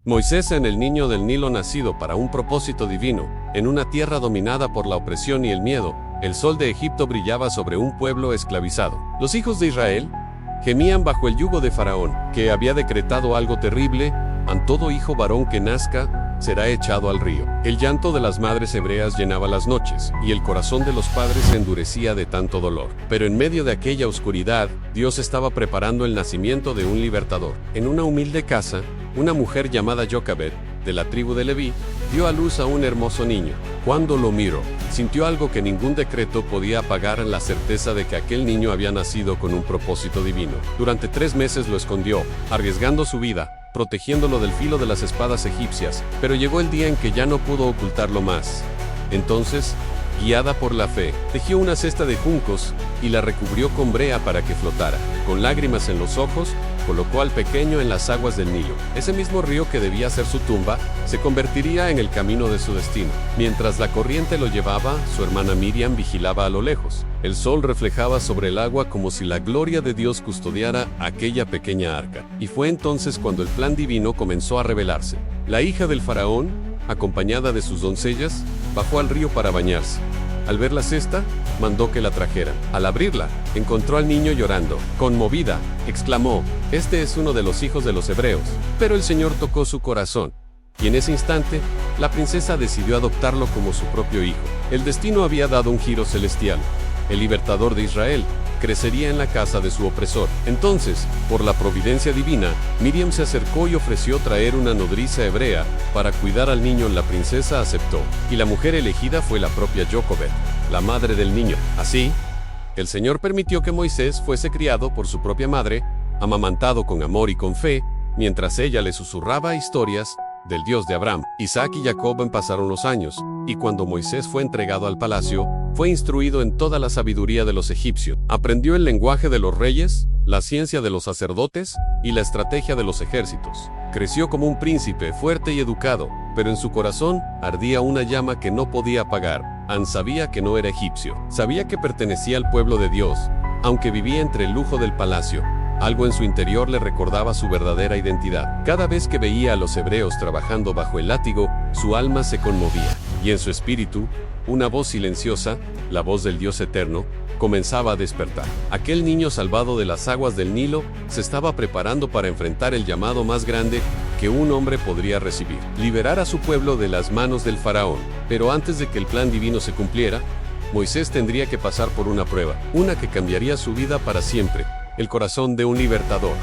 Moisés en el niño del Nilo nacido para un propósito divino, en una tierra dominada por la opresión y el miedo, el sol de Egipto brillaba sobre un pueblo esclavizado. Los hijos de Israel gemían bajo el yugo de Faraón, que había decretado algo terrible: a todo hijo varón que nazca será echado al río. El llanto de las madres hebreas llenaba las noches, y el corazón de los padres se endurecía de tanto dolor. Pero en medio de aquella oscuridad, Dios estaba preparando el nacimiento de un libertador. En una humilde casa, una mujer llamada Jochebed, de la tribu de Leví, dio a luz a un hermoso niño. Cuando lo miró, sintió algo que ningún decreto podía apagar: la certeza de que aquel niño había nacido con un propósito divino. Durante 3 meses lo escondió, arriesgando su vida, protegiéndolo del filo de las espadas egipcias, pero llegó el día en que ya no pudo ocultarlo más. Entonces, guiada por la fe, tejió una cesta de juncos y la recubrió con brea para que flotara. Con lágrimas en los ojos, colocó al pequeño en las aguas del Nilo. Ese mismo río que debía ser su tumba, se convertiría en el camino de su destino. Mientras la corriente lo llevaba, su hermana Miriam vigilaba a lo lejos. El sol reflejaba sobre el agua como si la gloria de Dios custodiara aquella pequeña arca. Y fue entonces cuando el plan divino comenzó a revelarse. La hija del faraón, acompañada de sus doncellas, bajó al río para bañarse. Al ver la cesta, mandó que la trajeran. Al abrirla, encontró al niño llorando. Conmovida, exclamó: «Este es uno de los hijos de los hebreos». Pero el Señor tocó su corazón, y en ese instante, la princesa decidió adoptarlo como su propio hijo. El destino había dado un giro celestial. El libertador de Israel crecería en la casa de su opresor. Entonces, por la providencia divina, Miriam se acercó y ofreció traer una nodriza hebrea para cuidar al niño. La princesa aceptó, y la mujer elegida fue la propia Jochebed, la madre del niño. Así, el Señor permitió que Moisés fuese criado por su propia madre, amamantado con amor y con fe, mientras ella le susurraba historias del Dios de Abraham. Isaac y Jacob pasaron los años, y cuando Moisés fue entregado al palacio, fue instruido en toda la sabiduría de los egipcios. Aprendió el lenguaje de los reyes, la ciencia de los sacerdotes y la estrategia de los ejércitos. Creció como un príncipe fuerte y educado, pero en su corazón ardía una llama que no podía apagar. Sabía que no era egipcio. Sabía que pertenecía al pueblo de Dios, aunque vivía entre el lujo del palacio. Algo en su interior le recordaba su verdadera identidad. Cada vez que veía a los hebreos trabajando bajo el látigo, su alma se conmovía, y en su espíritu, una voz silenciosa, la voz del Dios eterno, comenzaba a despertar. Aquel niño salvado de las aguas del Nilo se estaba preparando para enfrentar el llamado más grande que un hombre podría recibir: liberar a su pueblo de las manos del faraón. Pero antes de que el plan divino se cumpliera, Moisés tendría que pasar por una prueba, una que cambiaría su vida para siempre: el corazón de un libertador.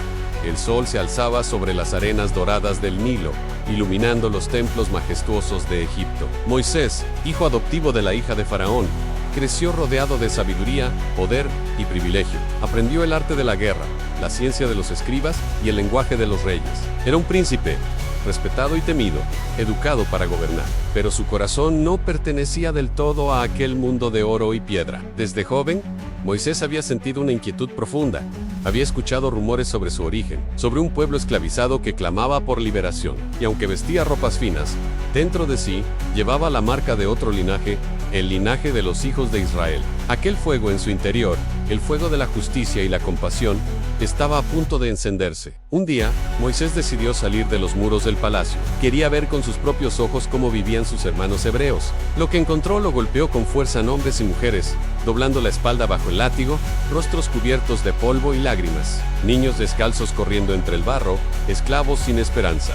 El sol se alzaba sobre las arenas doradas del Nilo, iluminando los templos majestuosos de Egipto. Moisés, hijo adoptivo de la hija de Faraón, creció rodeado de sabiduría, poder y privilegio. Aprendió el arte de la guerra, la ciencia de los escribas y el lenguaje de los reyes. Era un príncipe, respetado y temido, educado para gobernar. Pero su corazón no pertenecía del todo a aquel mundo de oro y piedra. Desde joven, Moisés había sentido una inquietud profunda. Había escuchado rumores sobre su origen, sobre un pueblo esclavizado que clamaba por liberación. Y aunque vestía ropas finas, dentro de sí llevaba la marca de otro linaje, el linaje de los hijos de Israel. Aquel fuego en su interior, el fuego de la justicia y la compasión, estaba a punto de encenderse. Un día, Moisés decidió salir de los muros del palacio. Quería ver con sus propios ojos cómo vivían sus hermanos hebreos. Lo que encontró lo golpeó con fuerza en hombres y mujeres, doblando la espalda bajo el látigo, rostros cubiertos de polvo y lágrimas, niños descalzos corriendo entre el barro, esclavos sin esperanza.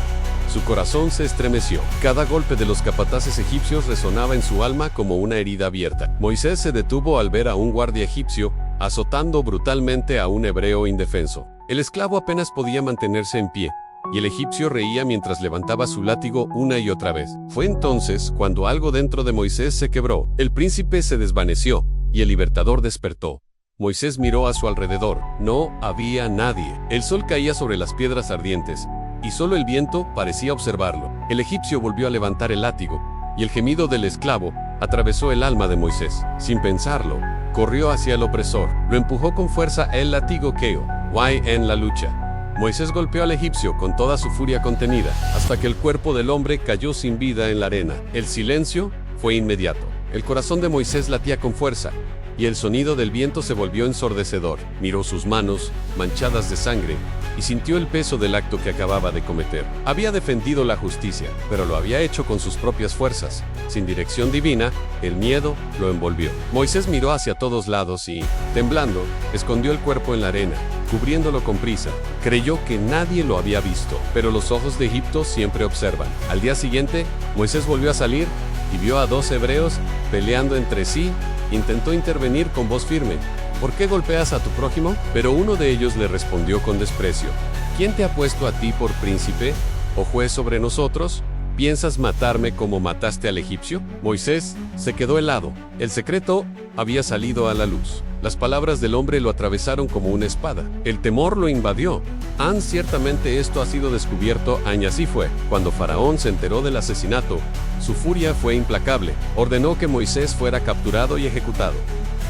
Su corazón se estremeció. Cada golpe de los capataces egipcios resonaba en su alma como una herida abierta. Moisés se detuvo al ver a un guardia egipcio azotando brutalmente a un hebreo indefenso. El esclavo apenas podía mantenerse en pie, y el egipcio reía mientras levantaba su látigo una y otra vez. Fue entonces cuando algo dentro de Moisés se quebró. El príncipe se desvaneció, y el libertador despertó. Moisés miró a su alrededor. No había nadie. El sol caía sobre las piedras ardientes, y solo el viento parecía observarlo. El egipcio volvió a levantar el látigo, y el gemido del esclavo atravesó el alma de Moisés. Sin pensarlo, corrió hacia el opresor. Lo empujó con fuerza. El látigo queó en la lucha. Moisés golpeó al egipcio con toda su furia contenida, hasta que el cuerpo del hombre cayó sin vida en la arena. El silencio fue inmediato. El corazón de Moisés latía con fuerza, y el sonido del viento se volvió ensordecedor. Miró sus manos, manchadas de sangre, y sintió el peso del acto que acababa de cometer. Había defendido la justicia, pero lo había hecho con sus propias fuerzas. Sin dirección divina, el miedo lo envolvió. Moisés miró hacia todos lados y, temblando, escondió el cuerpo en la arena, cubriéndolo con prisa. Creyó que nadie lo había visto, pero los ojos de Egipto siempre observan. Al día siguiente, Moisés volvió a salir y vio a 2 hebreos peleando entre sí. Intentó intervenir con voz firme. ¿Por qué golpeas a tu prójimo? Pero uno de ellos le respondió con desprecio. ¿Quién te ha puesto a ti por príncipe o juez sobre nosotros? ¿Piensas matarme como mataste al egipcio? Moisés se quedó helado. El secreto había salido a la luz. Las palabras del hombre lo atravesaron como una espada. El temor lo invadió. Ciertamente esto ha sido descubierto. Así fue. Cuando Faraón se enteró del asesinato, su furia fue implacable. Ordenó que Moisés fuera capturado y ejecutado.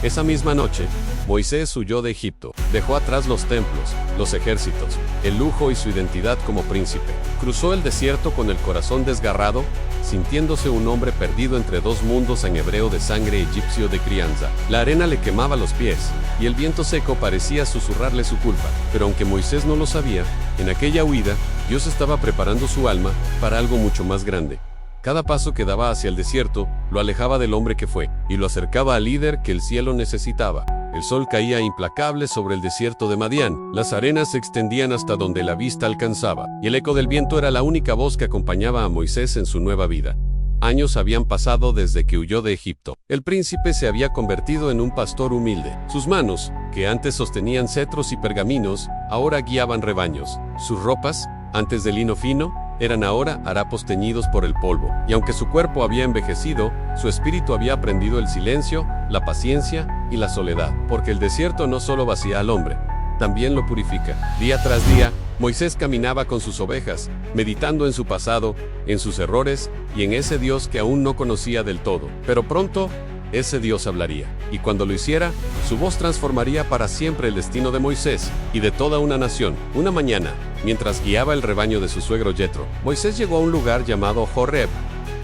Esa misma noche, Moisés huyó de Egipto. Dejó atrás los templos, los ejércitos, el lujo y su identidad como príncipe. Cruzó el desierto con el corazón desgarrado, sintiéndose un hombre perdido entre 2 mundos, en hebreo de sangre, egipcio de crianza. La arena le quemaba los pies, y el viento seco parecía susurrarle su culpa. Pero aunque Moisés no lo sabía, en aquella huida, Dios estaba preparando su alma para algo mucho más grande. Cada paso que daba hacia el desierto lo alejaba del hombre que fue, y lo acercaba al líder que el cielo necesitaba. El sol caía implacable sobre el desierto de Madián, las arenas se extendían hasta donde la vista alcanzaba, y el eco del viento era la única voz que acompañaba a Moisés en su nueva vida. Años habían pasado desde que huyó de Egipto. El príncipe se había convertido en un pastor humilde. Sus manos, que antes sostenían cetros y pergaminos, ahora guiaban rebaños. Sus ropas, antes de lino fino, eran ahora harapos teñidos por el polvo. Y aunque su cuerpo había envejecido, su espíritu había aprendido el silencio, la paciencia y la soledad. Porque el desierto no solo vacía al hombre, también lo purifica. Día tras día, Moisés caminaba con sus ovejas, meditando en su pasado, en sus errores y en ese Dios que aún no conocía del todo. Pero pronto, ese Dios hablaría, y cuando lo hiciera, su voz transformaría para siempre el destino de Moisés y de toda una nación. Una mañana, mientras guiaba el rebaño de su suegro Yetro, Moisés llegó a un lugar llamado Horeb,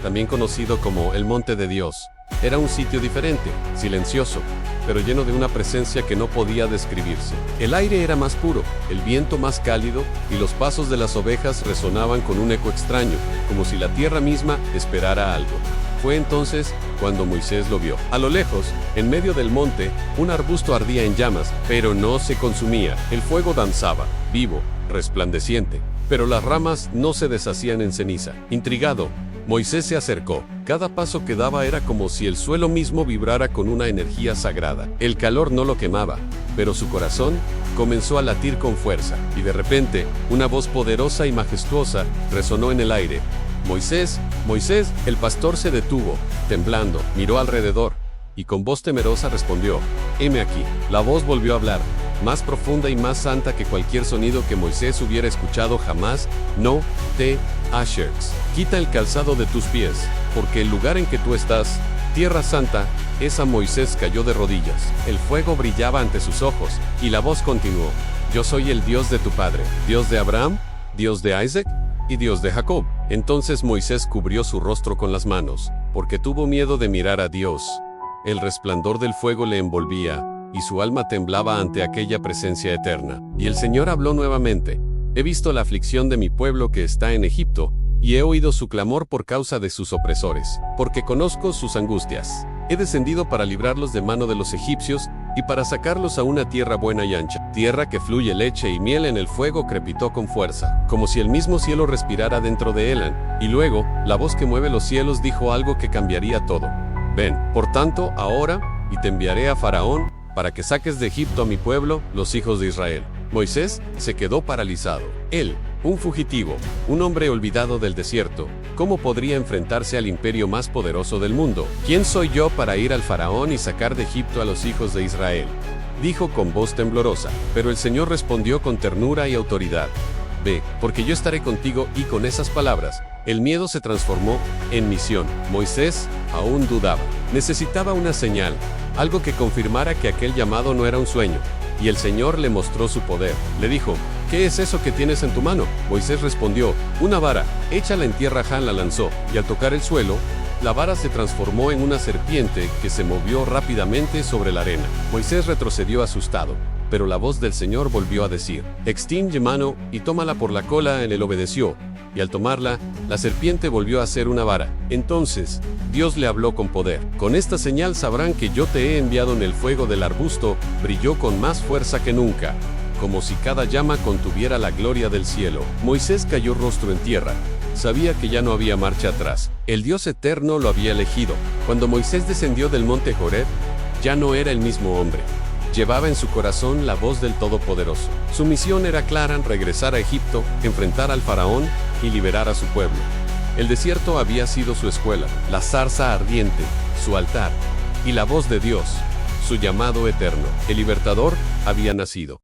también conocido como el Monte de Dios. Era un sitio diferente, silencioso, pero lleno de una presencia que no podía describirse. El aire era más puro, el viento más cálido, y los pasos de las ovejas resonaban con un eco extraño, como si la tierra misma esperara algo. Fue entonces cuando Moisés lo vio. A lo lejos, en medio del monte, un arbusto ardía en llamas, pero no se consumía. El fuego danzaba, vivo, resplandeciente, pero las ramas no se deshacían en ceniza. Intrigado, Moisés se acercó. Cada paso que daba era como si el suelo mismo vibrara con una energía sagrada. El calor no lo quemaba, pero su corazón comenzó a latir con fuerza, y de repente, una voz poderosa y majestuosa resonó en el aire. Moisés, Moisés. El pastor se detuvo, temblando, miró alrededor, y con voz temerosa respondió, heme aquí. La voz volvió a hablar, más profunda y más santa que cualquier sonido que Moisés hubiera escuchado jamás. No te acerques. Quita el calzado de tus pies, porque el lugar en que tú estás, tierra santa, es. Moisés cayó de rodillas. El fuego brillaba ante sus ojos, y la voz continuó, yo soy el Dios de tu padre, Dios de Abraham, Dios de Isaac y Dios de Jacob. Entonces Moisés cubrió su rostro con las manos, porque tuvo miedo de mirar a Dios. El resplandor del fuego le envolvía, y su alma temblaba ante aquella presencia eterna. Y el Señor habló nuevamente, he visto la aflicción de mi pueblo que está en Egipto, y he oído su clamor por causa de sus opresores, porque conozco sus angustias. He descendido para librarlos de mano de los egipcios, y para sacarlos a una tierra buena y ancha, tierra que fluye leche y miel. En el fuego crepitó con fuerza, como si el mismo cielo respirara dentro de él. Y luego, la voz que mueve los cielos dijo algo que cambiaría todo. Ven, por tanto, ahora, y te enviaré a Faraón, para que saques de Egipto a mi pueblo, los hijos de Israel. Moisés se quedó paralizado. Él, un fugitivo, un hombre olvidado del desierto, ¿cómo podría enfrentarse al imperio más poderoso del mundo? ¿Quién soy yo para ir al Faraón y sacar de Egipto a los hijos de Israel? Dijo con voz temblorosa, pero el Señor respondió con ternura y autoridad. Ve, porque yo estaré contigo. Y con esas palabras, el miedo se transformó en misión. Moisés aún dudaba. Necesitaba una señal, algo que confirmara que aquel llamado no era un sueño. Y el Señor le mostró su poder. Le dijo, ¿qué es eso que tienes en tu mano? Moisés respondió, una vara. Échala en tierra. Han la lanzó, y al tocar el suelo, la vara se transformó en una serpiente que se movió rápidamente sobre la arena. Moisés retrocedió asustado. Pero la voz del Señor volvió a decir: extiende mano y tómala por la cola. Él obedeció, y al tomarla, la serpiente volvió a ser una vara. Entonces Dios le habló con poder: con esta señal sabrán que yo te he enviado. En el fuego del arbusto brilló con más fuerza que nunca, como si cada llama contuviera la gloria del cielo. Moisés cayó rostro en tierra. Sabía que ya no había marcha atrás. El Dios eterno lo había elegido. Cuando Moisés descendió del monte Horeb, ya no era el mismo hombre. Llevaba en su corazón la voz del Todopoderoso. Su misión era clara: regresar a Egipto, enfrentar al faraón y liberar a su pueblo. El desierto había sido su escuela, la zarza ardiente, su altar, y la voz de Dios, su llamado eterno. El libertador había nacido.